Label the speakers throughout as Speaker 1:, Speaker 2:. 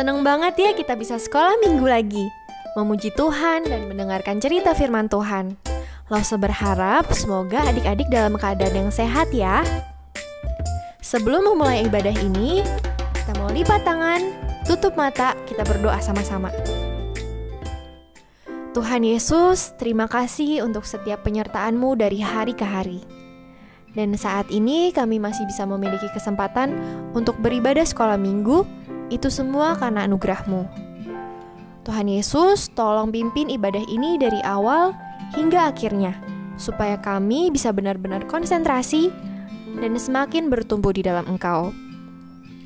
Speaker 1: Seneng banget ya kita bisa sekolah minggu lagi, memuji Tuhan dan mendengarkan cerita firman Tuhan. Lause berharap semoga adik-adik dalam keadaan yang sehat ya. Sebelum memulai ibadah ini, kita mau lipat tangan, tutup mata, kita berdoa sama-sama. Tuhan Yesus, terima kasih untuk setiap penyertaan-Mu dari hari ke hari. Dan saat ini kami masih bisa memiliki kesempatan untuk beribadah sekolah minggu, itu semua karena anugerah-Mu. Tuhan Yesus, tolong pimpin ibadah ini dari awal hingga akhirnya, supaya kami bisa benar-benar konsentrasi dan semakin bertumbuh di dalam Engkau.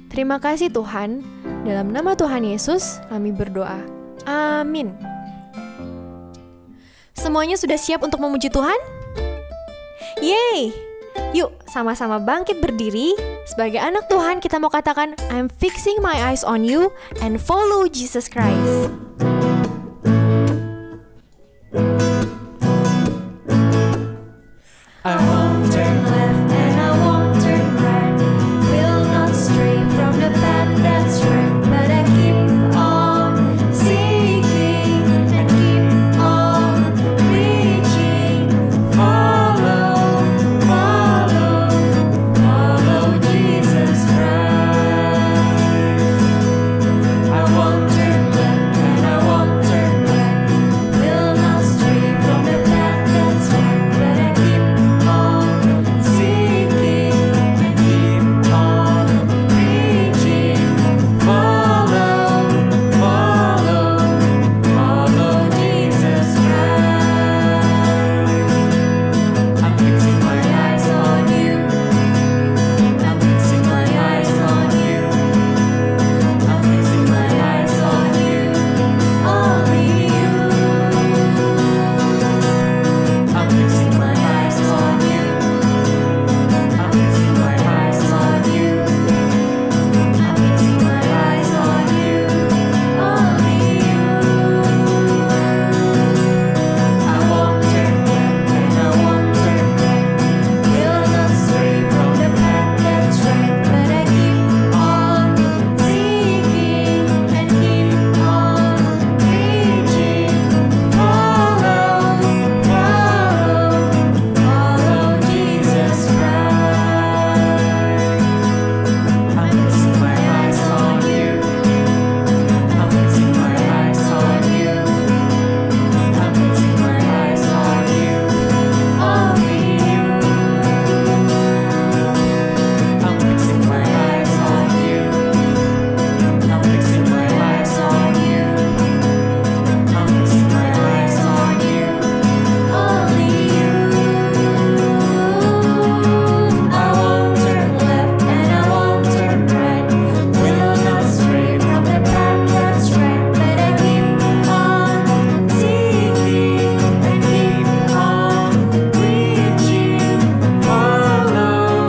Speaker 1: Terima kasih Tuhan, dalam nama Tuhan Yesus kami berdoa. Amin. Semuanya sudah siap untuk memuji Tuhan? Yeay! Yuk, sama-sama bangkit berdiri. Sebagai anak Tuhan, kita mau katakan, I'm fixing my eyes on you and follow Jesus Christ.
Speaker 2: I won't turn left and I won't turn right. Will not stray from the path that's right. But I keep on seeking and keep on reaching. Follow, follow, follow Jesus Christ. I won't turn left and I won't turn right. Will not stray from the path that's right. But I keep on seeking and keep on reaching. Follow, follow, follow Jesus Christ. I'm fixing my eyes on you. I'm fixing my eyes on you. I'm fixing my eyes on you. Only you. I'm fixing my eyes on you. I'm fixing my eyes on you. I'm fixing my eyes on you. Only you. I won't turn left and I won't turn right. Will not stray from the path that's right. But I keep on seeking and keep on reaching. Follow, follow Jesus Christ. I'm fixing my eyes on you. I'm fixing my eyes on you. I'm fixing my eyes on you. Only you. I'm fixing my eyes on you. I'm fixing my eyes on you. I'm fixing my eyes on you. Only you. I won't turn left and I won't turn right. Will not stray from the path that's right. But I keep on seeking and keep on reaching. Follow,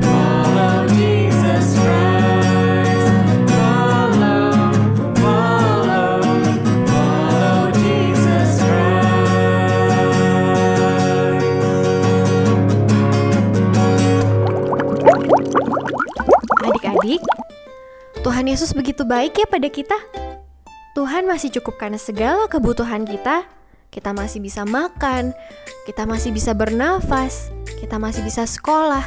Speaker 2: follow Jesus Christ. Follow, follow Jesus Christ.
Speaker 1: Adik-adik, Tuhan Yesus begitu baik ya pada kita. Tuhan masih cukupkan segala kebutuhan kita. Kita masih bisa makan, kita masih bisa bernafas, kita masih bisa sekolah.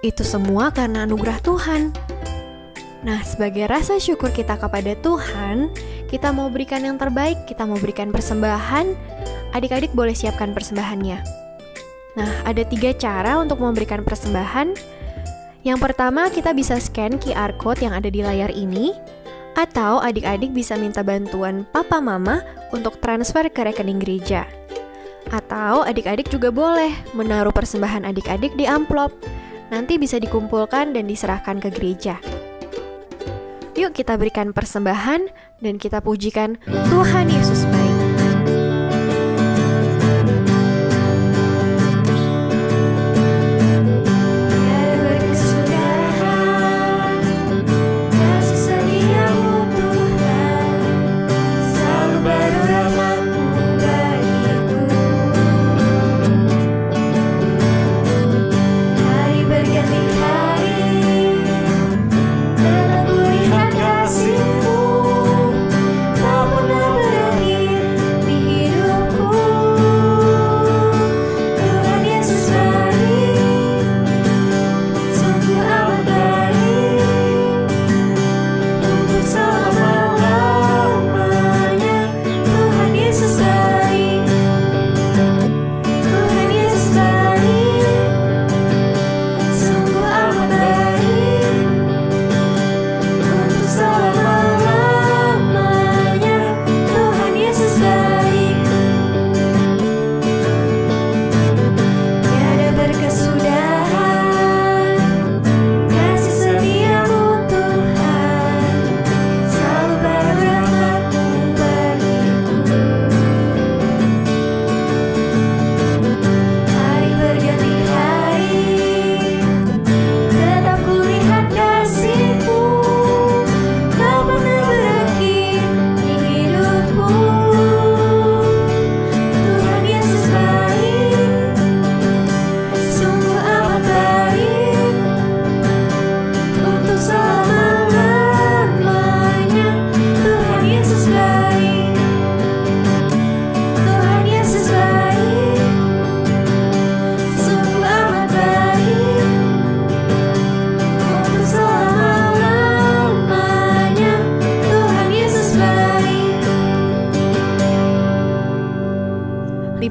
Speaker 1: Itu semua karena anugerah Tuhan. Nah, sebagai rasa syukur kita kepada Tuhan, kita mau berikan yang terbaik, kita mau berikan persembahan. Adik-adik boleh siapkan persembahannya. Nah, ada 3 cara untuk memberikan persembahan. Yang pertama, kita bisa scan QR code yang ada di layar ini, atau adik-adik bisa minta bantuan papa mama untuk transfer ke rekening gereja. Atau adik-adik juga boleh menaruh persembahan adik-adik di amplop. Nanti bisa dikumpulkan dan diserahkan ke gereja. Yuk kita berikan persembahan dan kita pujikan Tuhan Yesus baik.
Speaker 2: Tiada berkesudahan kasih setiamu Tuhan, selalu baru rahmat-Mu bagiku. Hari berganti hari, tetap ku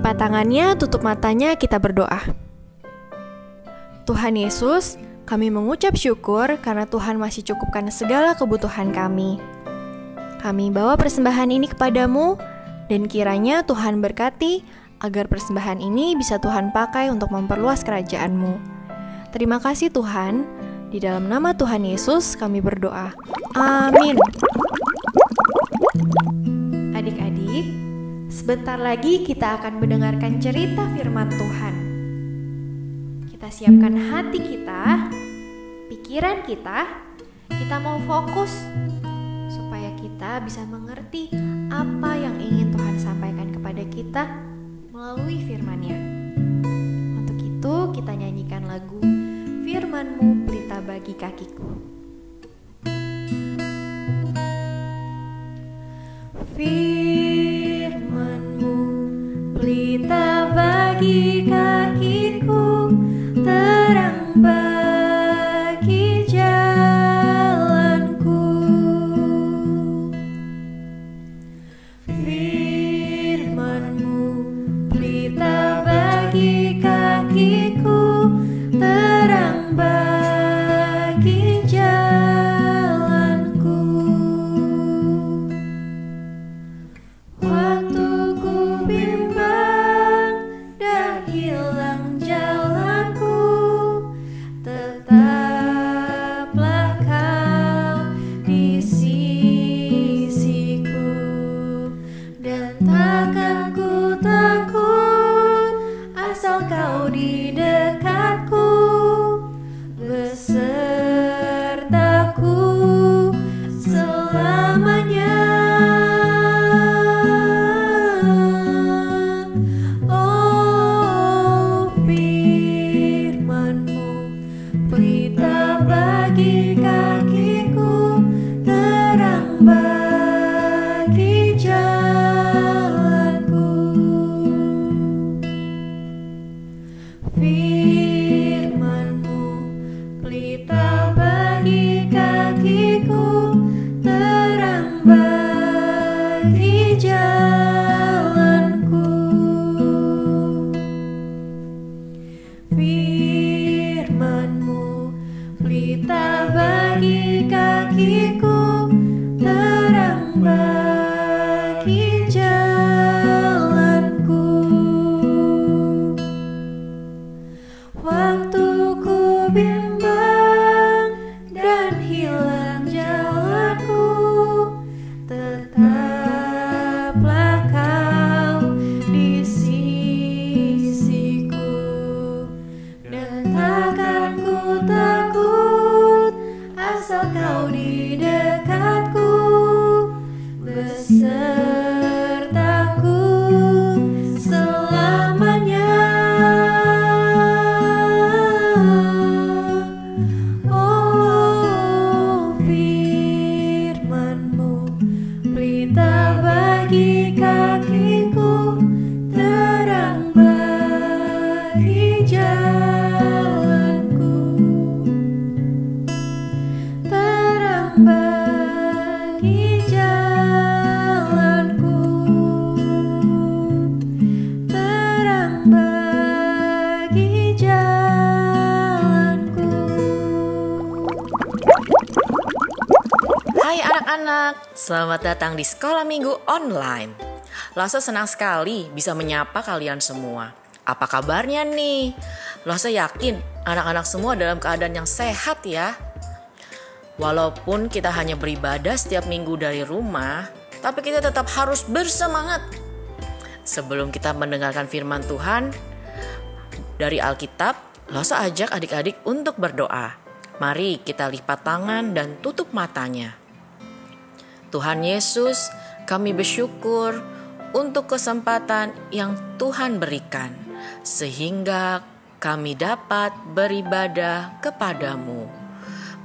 Speaker 1: lipat tangannya, tutup matanya, kita berdoa. Tuhan Yesus, kami mengucap syukur karena Tuhan masih cukupkan segala kebutuhan kami. Kami bawa persembahan ini kepadamu, dan kiranya Tuhan berkati agar persembahan ini bisa Tuhan pakai untuk memperluas kerajaan-Mu. Terima kasih Tuhan, di dalam nama Tuhan Yesus kami berdoa. Amin. Adik-adik, sebentar lagi kita akan mendengarkan cerita firman Tuhan. Kita siapkan hati kita, pikiran kita mau fokus supaya kita bisa mengerti apa yang ingin Tuhan sampaikan kepada kita melalui firman-Nya. Untuk itu kita nyanyikan lagu Firman-Mu Pelita Bagi Kakiku.
Speaker 2: Firman-Mu pelita bagi kakiku, terang bagi jalanku. Firman-Mu pelita bagi kakiku, terang bagi jalanku. Waktu ku bimbang dan hilang jalanku, tetaplah Kau di sisiku, dan takkan ku takut asal Kau di dekatku, besertaku selamanya. Oh, firman-Mu pelita bagi kakiku, terang bagi jalanku. Firman-Mu pelita bagi kakiku, terang bagi jalanku. Firman-Mu pelita bagi kakiku, terang bagi jalanku. Waktu ku bimbang dan hilang jalanku, tetaplah Kau di sisiku, dan takkan ku takut asal Kau di dekatku, besertaku selamanya. Oh, firman-Mu pelita bagi kakiku, terang bagi jalanku, terang bagi jalanku, terang bagi jalanku.
Speaker 3: Hai anak-anak, selamat datang di Sekolah Minggu Online. Lasa senang sekali bisa menyapa kalian semua. Apa kabarnya nih? Lasa yakin anak-anak semua dalam keadaan yang sehat ya. Walaupun kita hanya beribadah setiap minggu dari rumah, tapi kita tetap harus bersemangat. Sebelum kita mendengarkan firman Tuhan dari Alkitab, Lasa ajak adik-adik untuk berdoa. Mari kita lipat tangan dan tutup matanya. Tuhan Yesus, kami bersyukur untuk kesempatan yang Tuhan berikan, sehingga kami dapat beribadah kepadamu.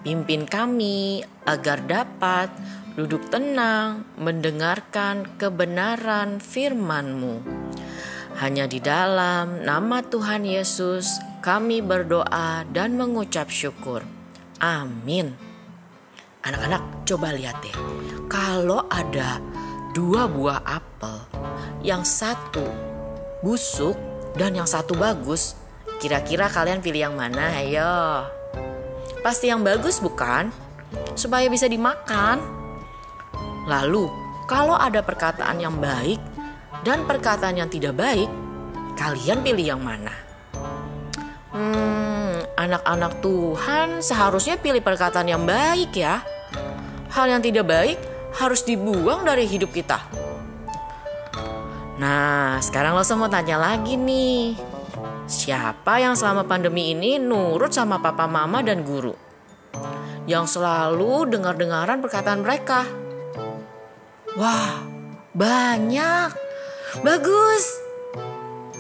Speaker 3: Pimpin kami agar dapat duduk tenang mendengarkan kebenaran firman-Mu. Hanya di dalam nama Tuhan Yesus kami berdoa dan mengucap syukur. Amin. Anak-anak, coba lihat deh. Kalau ada 2 buah apel, yang satu busuk, dan yang satu bagus. Kira-kira kalian pilih yang mana? Ayo. Pasti yang bagus bukan? Supaya bisa dimakan. Lalu, kalau ada perkataan yang baik dan perkataan yang tidak baik, kalian pilih yang mana? Anak-anak Tuhan seharusnya pilih perkataan yang baik ya. Hal yang tidak baik harus dibuang dari hidup kita. Nah, sekarang lo semua tanya lagi nih. Siapa yang selama pandemi ini nurut sama papa, mama, dan guru? Yang selalu dengar-dengaran perkataan mereka. Wah, banyak. Bagus.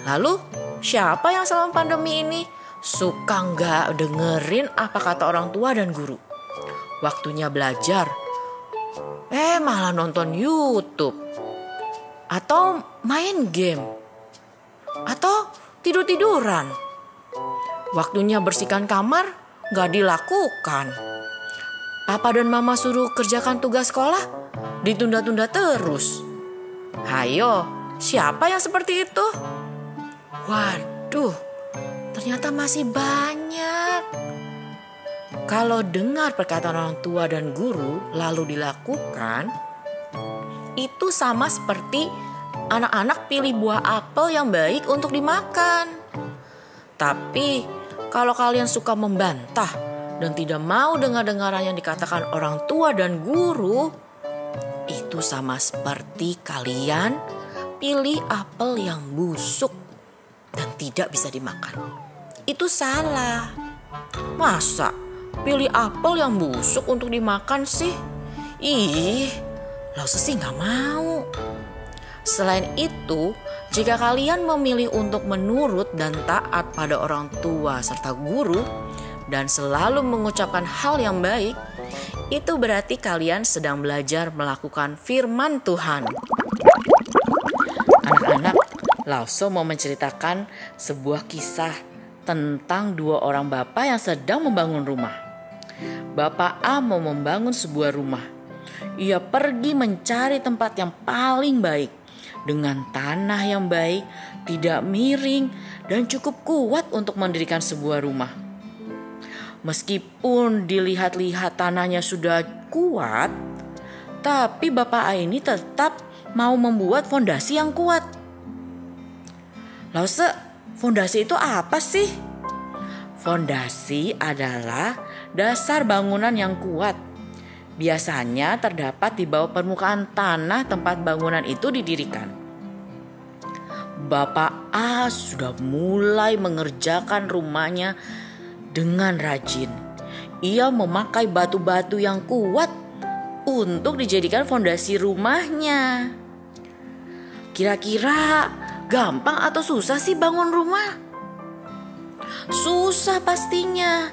Speaker 3: Lalu, siapa yang selama pandemi ini suka nggak dengerin apa kata orang tua dan guru? Waktunya belajar, malah nonton YouTube. Atau main game. Atau tidur-tiduran. Waktunya bersihkan kamar nggak dilakukan. Papa dan mama suruh kerjakan tugas sekolah, ditunda-tunda terus. Hayo, siapa yang seperti itu? Waduh, ternyata masih banyak. Kalau dengar perkataan orang tua dan guru lalu dilakukan, itu sama seperti anak-anak pilih buah apel yang baik untuk dimakan. Tapi kalau kalian suka membantah dan tidak mau dengar-dengaran yang dikatakan orang tua dan guru, itu sama seperti kalian pilih apel yang busuk dan tidak bisa dimakan. Itu salah. Masa pilih apel yang busuk untuk dimakan sih? Ih, Lause sih gak mau. Selain itu, jika kalian memilih untuk menurut dan taat pada orang tua serta guru dan selalu mengucapkan hal yang baik, itu berarti kalian sedang belajar melakukan firman Tuhan. Anak-anak, Lause mau menceritakan sebuah kisah tentang dua orang bapak yang sedang membangun rumah. Bapak A mau membangun sebuah rumah. Ia pergi mencari tempat yang paling baik, dengan tanah yang baik, tidak miring, dan cukup kuat untuk mendirikan sebuah rumah. Meskipun dilihat-lihat tanahnya sudah kuat, tapi Bapak A ini tetap mau membuat fondasi yang kuat. Lause, fondasi itu apa sih? Fondasi adalah dasar bangunan yang kuat. Biasanya terdapat di bawah permukaan tanah tempat bangunan itu didirikan. Bapak A sudah mulai mengerjakan rumahnya dengan rajin. Ia memakai batu-batu yang kuat untuk dijadikan fondasi rumahnya. Kira-kira gampang atau susah sih bangun rumah? Susah pastinya.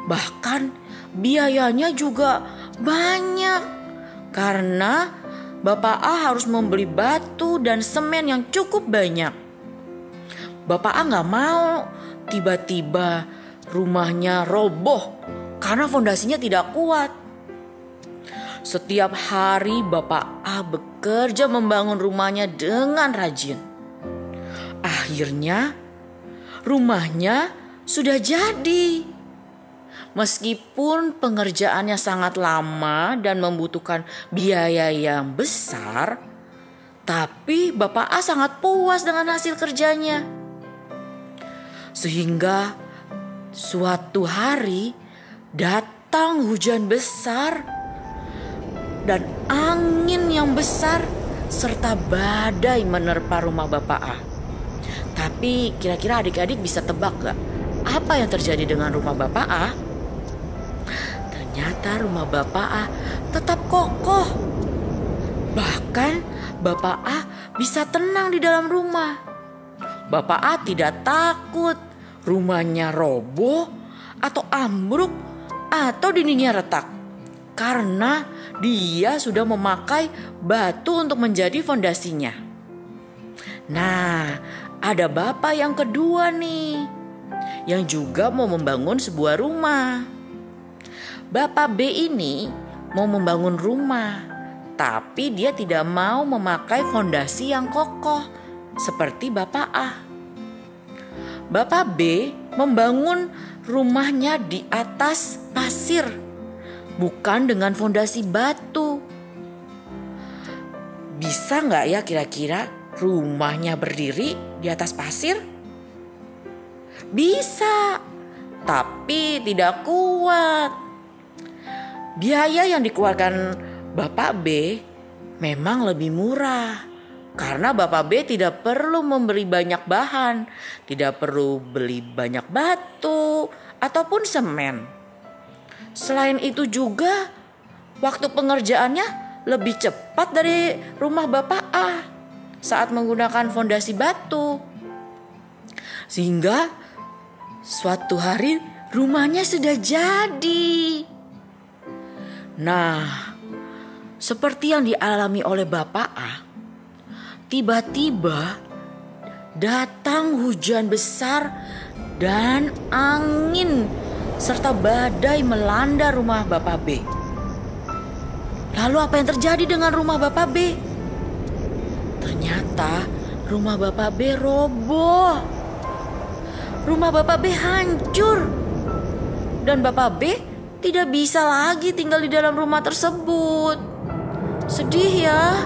Speaker 3: Bahkan biayanya juga banyak. Karena Bapak A harus membeli batu dan semen yang cukup banyak. Bapak A gak mau tiba-tiba rumahnya roboh karena fondasinya tidak kuat. Setiap hari Bapak A bekerja membangun rumahnya dengan rajin. Akhirnya rumahnya sudah jadi. Meskipun pengerjaannya sangat lama dan membutuhkan biaya yang besar, tapi Bapak A sangat puas dengan hasil kerjanya. Sehingga suatu hari datang hujan besar dan angin yang besar serta badai menerpa rumah Bapak A. Tapi kira-kira adik-adik bisa tebak gak apa yang terjadi dengan rumah Bapak A? Ternyata rumah Bapak A tetap kokoh. Bahkan Bapak A bisa tenang di dalam rumah. Bapak A tidak takut rumahnya roboh atau ambruk atau dindingnya retak. Karena dia sudah memakai batu untuk menjadi fondasinya. Nah, ada bapak yang kedua nih, yang juga mau membangun sebuah rumah. Bapak B ini mau membangun rumah, tapi dia tidak mau memakai fondasi yang kokoh. seperti Bapak A. Bapak B membangun rumahnya di atas pasir, bukan dengan fondasi batu. Bisa nggak ya kira-kira rumahnya berdiri di atas pasir? Bisa, tapi tidak kuat. Biaya yang dikeluarkan Bapak B memang lebih murah. Karena Bapak B tidak perlu membeli banyak bahan, tidak perlu beli banyak batu ataupun semen. Selain itu juga waktu pengerjaannya lebih cepat dari rumah Bapak A saat menggunakan fondasi batu. Sehingga suatu hari rumahnya sudah jadi. Nah, seperti yang dialami oleh Bapak A, tiba-tiba datang hujan besar dan angin serta badai melanda rumah Bapak B. Lalu apa yang terjadi dengan rumah Bapak B? Ternyata rumah Bapak B roboh. Rumah Bapak B hancur. Dan Bapak B tidak bisa lagi tinggal di dalam rumah tersebut. Sedih ya.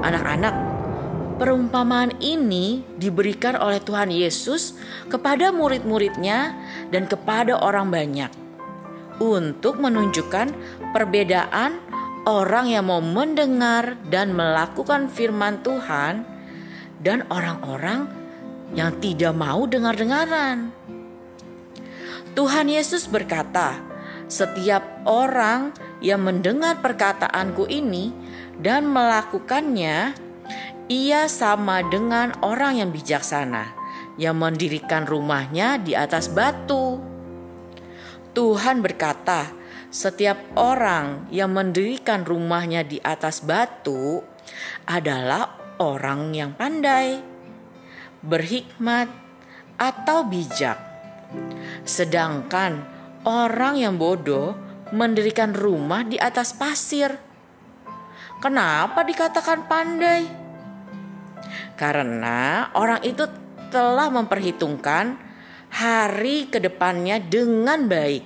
Speaker 3: Anak-anak, perumpamaan ini diberikan oleh Tuhan Yesus kepada murid-muridnya dan kepada orang banyak untuk menunjukkan perbedaan orang yang mau mendengar dan melakukan firman Tuhan dan orang-orang yang tidak mau dengar-dengaran. Tuhan Yesus berkata, "Setiap orang yang mendengar perkataanku ini dan melakukannya, ia sama dengan orang yang bijaksana yang mendirikan rumahnya di atas batu." Tuhan berkata, setiap orang yang mendirikan rumahnya di atas batu adalah orang yang pandai, berhikmat, atau bijak. Sedangkan orang yang bodoh mendirikan rumah di atas pasir. Kenapa dikatakan pandai? Karena orang itu telah memperhitungkan hari ke depannya dengan baik.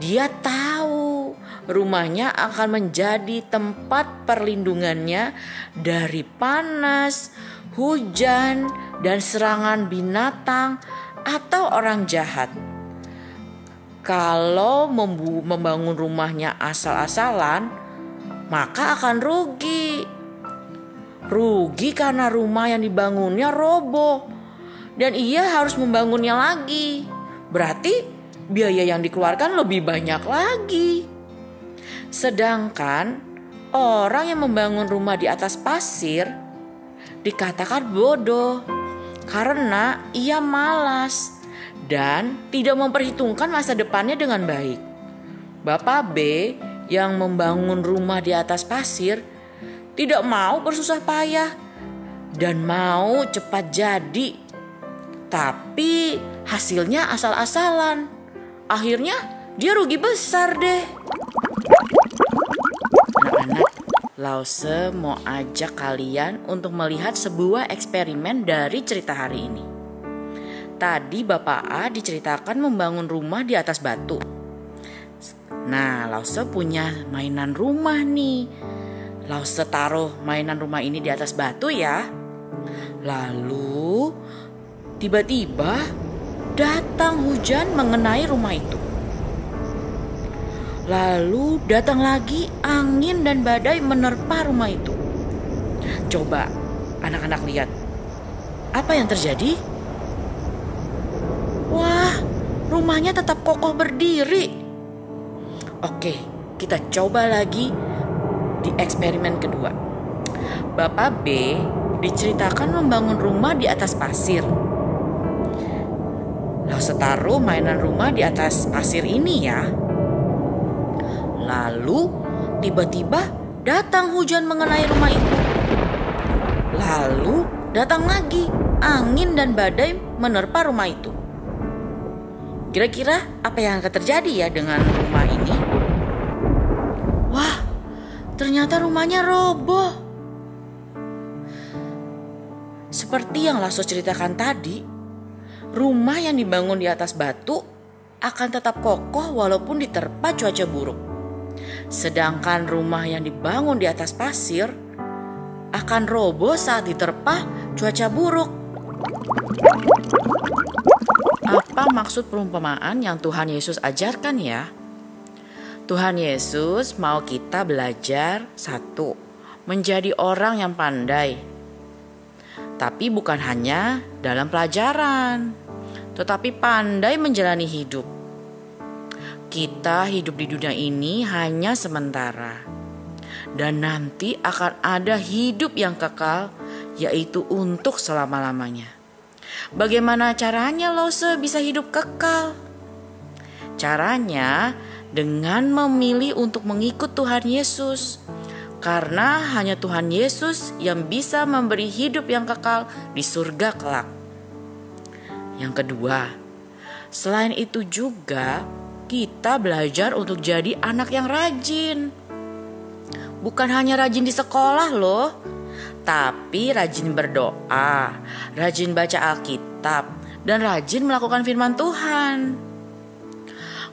Speaker 3: Dia tahu rumahnya akan menjadi tempat perlindungannya dari panas, hujan, dan serangan binatang atau orang jahat. Kalau membangun rumahnya asal-asalan, maka akan rugi. Rugi karena rumah yang dibangunnya roboh dan ia harus membangunnya lagi. Berarti biaya yang dikeluarkan lebih banyak lagi. Sedangkan orang yang membangun rumah di atas pasir dikatakan bodoh karena ia malas dan tidak memperhitungkan masa depannya dengan baik. Bapak B yang membangun rumah di atas pasir tidak mau bersusah payah dan mau cepat jadi. Tapi hasilnya asal-asalan. Akhirnya dia rugi besar deh. Anak-anak, Lause mau ajak kalian untuk melihat sebuah eksperimen dari cerita hari ini. Tadi Bapak A diceritakan membangun rumah di atas batu. Nah, Lause punya mainan rumah nih. Lause taruh mainan rumah ini di atas batu ya. Lalu tiba-tiba datang hujan mengenai rumah itu. Lalu datang lagi angin dan badai menerpa rumah itu. Coba anak-anak lihat. Apa yang terjadi? Wah, rumahnya tetap kokoh berdiri. Oke, kita coba lagi di eksperimen kedua. Bapak B diceritakan membangun rumah di atas pasir. Lause taruh mainan rumah di atas pasir ini ya. Lalu tiba-tiba datang hujan mengenai rumah itu. Lalu datang lagi angin dan badai menerpa rumah itu. Kira-kira apa yang akan terjadi ya dengan rumah ini? Wah, ternyata rumahnya roboh. seperti yang Lasso ceritakan tadi, rumah yang dibangun di atas batu akan tetap kokoh walaupun diterpa cuaca buruk. Sedangkan rumah yang dibangun di atas pasir akan roboh saat diterpa cuaca buruk. Apa maksud perumpamaan yang Tuhan Yesus ajarkan ya? Tuhan Yesus mau kita belajar, satu, menjadi orang yang pandai. Tapi bukan hanya dalam pelajaran, tetapi pandai menjalani hidup. Kita hidup di dunia ini hanya sementara. Dan nanti akan ada hidup yang kekal, yaitu untuk selama-lamanya. Bagaimana caranya Lose bisa hidup kekal? Caranya dengan memilih untuk mengikut Tuhan Yesus. Karena hanya Tuhan Yesus yang bisa memberi hidup yang kekal di surga kelak. Yang kedua, selain itu juga kita belajar untuk jadi anak yang rajin. Bukan hanya rajin di sekolah loh, tapi rajin berdoa, rajin baca Alkitab, dan rajin melakukan firman Tuhan.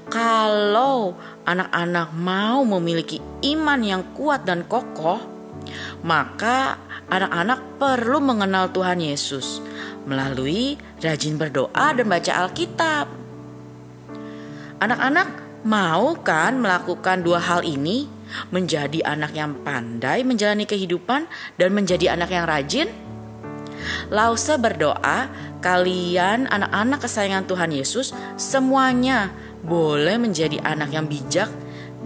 Speaker 3: Kalau anak-anak mau memiliki iman yang kuat dan kokoh, maka anak-anak perlu mengenal Tuhan Yesus melalui rajin berdoa dan baca Alkitab. Anak-anak mau kan melakukan dua hal ini? Menjadi anak yang pandai menjalani kehidupan dan menjadi anak yang rajin? Lause berdoa, kalian anak-anak kesayangan Tuhan Yesus semuanya boleh menjadi anak yang bijak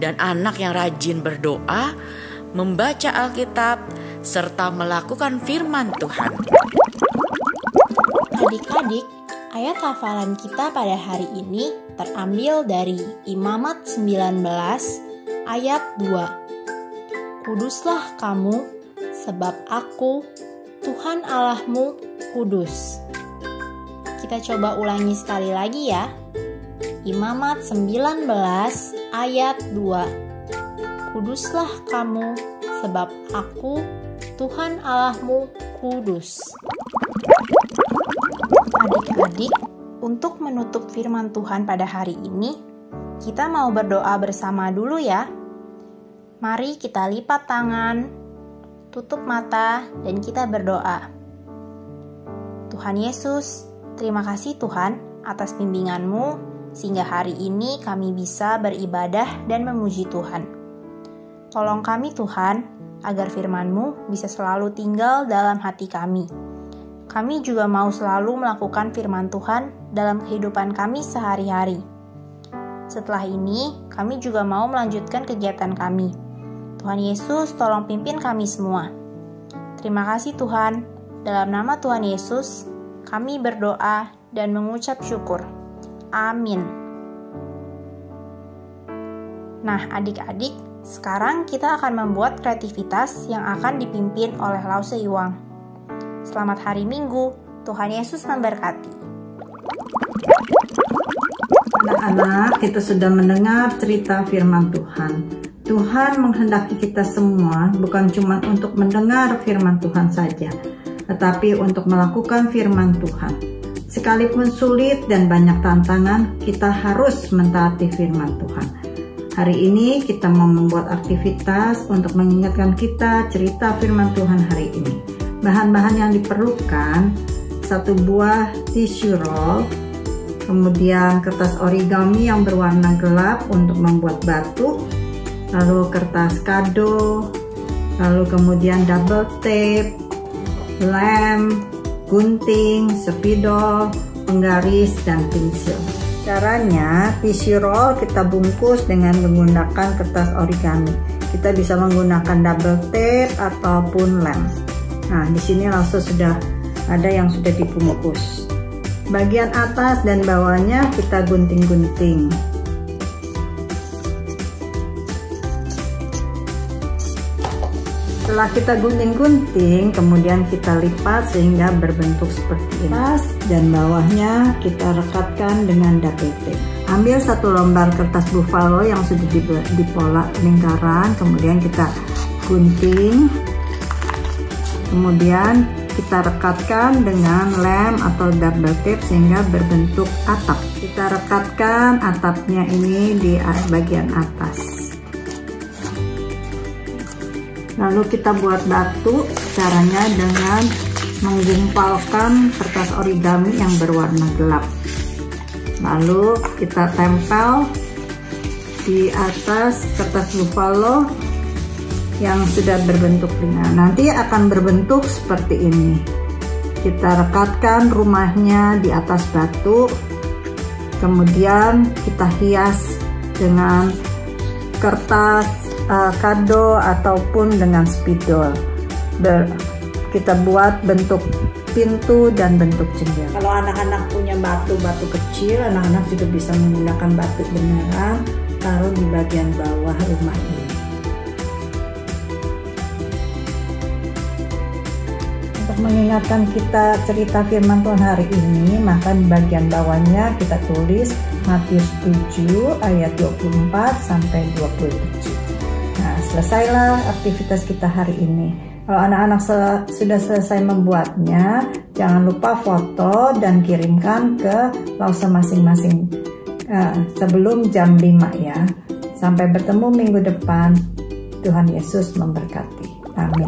Speaker 3: dan anak yang rajin berdoa, membaca Alkitab, serta melakukan firman Tuhan.
Speaker 4: Adik-adik, ayat hafalan kita pada hari ini terambil dari Imamat 19 ayat 2. Kuduslah kamu, sebab aku, Tuhan Allahmu, kudus. Kita coba ulangi sekali lagi ya. Imamat 19 ayat 2. Kuduslah kamu, sebab aku, Tuhan Allahmu, kudus. Adik-adik, untuk menutup firman Tuhan pada hari ini, kita mau berdoa bersama dulu ya. Mari kita lipat tangan, tutup mata, dan kita berdoa. Tuhan Yesus, terima kasih Tuhan atas bimbingan-Mu, sehingga hari ini kami bisa beribadah dan memuji Tuhan. Tolong kami Tuhan, agar firman-Mu bisa selalu tinggal dalam hati kami. Kami juga mau selalu melakukan firman Tuhan dalam kehidupan kami sehari-hari. Setelah ini, kami juga mau melanjutkan kegiatan kami. Tuhan Yesus, tolong pimpin kami semua. Terima kasih Tuhan. Dalam nama Tuhan Yesus, kami berdoa dan mengucap syukur. Amin. Nah, adik-adik, sekarang kita akan membuat kreativitas yang akan dipimpin oleh Lause Iwang. Selamat hari Minggu. Tuhan Yesus memberkati.
Speaker 5: Anak-anak, kita sudah mendengar cerita firman Tuhan. Tuhan menghendaki kita semua bukan cuma untuk mendengar firman Tuhan saja, tetapi untuk melakukan firman Tuhan. Sekalipun sulit dan banyak tantangan, kita harus mentaati firman Tuhan. Hari ini kita mau membuat aktivitas untuk mengingatkan kita cerita firman Tuhan hari ini. Bahan-bahan yang diperlukan, 1 buah tissue roll, kemudian kertas origami yang berwarna gelap untuk membuat batu, lalu kertas kado, lalu kemudian double tape, lem, gunting, spidol, penggaris, dan pensil. Caranya, tissue roll kita bungkus dengan menggunakan kertas origami. Kita bisa menggunakan double tape ataupun lem. Nah, di sini langsung sudah ada yang sudah dibungkus. Bagian atas dan bawahnya kita gunting-gunting. Setelah kita gunting-gunting, kemudian kita lipat sehingga berbentuk seperti ini. Atas dan bawahnya kita rekatkan dengan double tape. Ambil 1 lembar kertas buffalo yang sudah dipola lingkaran, kemudian kita gunting. Kemudian kita rekatkan dengan lem atau double tape sehingga berbentuk atap. Kita rekatkan atapnya ini di bagian atas. Lalu kita buat batu, caranya dengan menggumpalkan kertas origami yang berwarna gelap. Lalu kita tempel di atas kertas buffalo yang sudah berbentuk ringan. Nanti akan berbentuk seperti ini. Kita rekatkan rumahnya di atas batu, kemudian kita hias dengan kertas kado ataupun dengan spidol. Kita buat bentuk pintu dan bentuk jendela. Kalau anak-anak punya batu-batu kecil, anak-anak juga bisa menggunakan batu beneran taruh di bagian bawah rumah ini. Untuk mengingatkan kita cerita firman Tuhan hari ini, maka di bagian bawahnya kita tulis Matius 7 ayat 24 sampai 27. Nah, selesailah aktivitas kita hari ini. Kalau anak-anak sudah selesai membuatnya, jangan lupa foto dan kirimkan ke Lause masing-masing sebelum jam 5 ya. Sampai bertemu minggu depan. Tuhan Yesus memberkati. Amin.